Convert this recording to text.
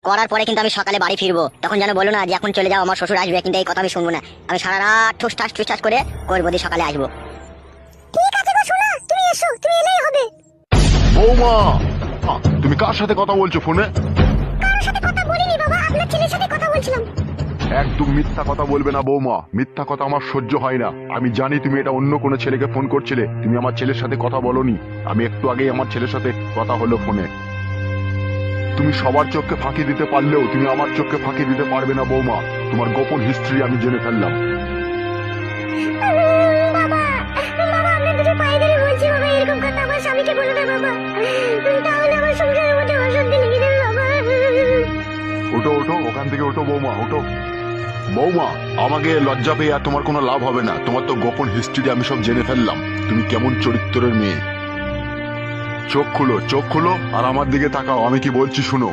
করার পরে কিন্তু আমি সকালে বাড়ি ফিরবো, তখন যেন বলো না যে এখন চলে যাও, আমার শ্বশুর আসবে, কিন্তু এই কথা আমি শুনবো না। আমি সারা রাত ঠুসঠাস ঠুসঠাস করে করবো, দিয়ে সকালে আসবো। ঠিক আছে গো সোনা, তুমি এসো, তুমি এলেই হবে। বৌমা, তুমি কার সাথে কথা বলছো ফোনে? কারোর সাথে কথা বলিনি বাবা, আপনার ছেলের সাথে কথা বলছিলাম। একদম মিথ্যা কথা বলবে না বৌমা, মিথ্যা কথা আমার সহ্য হয় না। আমি জানি তুমি এটা অন্য কোনো ছেলেকে ফোন করছিলে, তুমি আমার ছেলের সাথে কথা বলোনি। আমি একটু আগেই আমার ছেলের সাথে কথা হলো ফোনে। তুমি সবার চোখকে ফাঁকি দিতে পারলেও তুমি আমার চোখকে ফাঁকি দিতে পারবে না বৌমা। তোমার গোপন হিস্ট্রি আমি জেনে ফেললাম। বাবা, বাবা আপনার দুটো পায়ে ধরে বলছি বাবা, এরকম কথা আমার স্বামীকে বলো না বাবা, তাহলে আমার সংসারের মধ্যে অশান্তি লেগে যাবে বাবা। ওঠো ওঠো, ওখান থেকে ওঠো বৌমা, ওঠো। বৌমা, আমাকে লজ্জা পেয়ে আর তোমার কোনো লাভ হবে না। তোমার তো গোপন হিস্ট্রি আমি সব জেনে ফেললাম, তুমি কেমন চরিত্রের মেয়ে। চোখ খুলো, চোখ খুলো আর আমার দিকে তাকাও, আমি কি বলছি শুনো।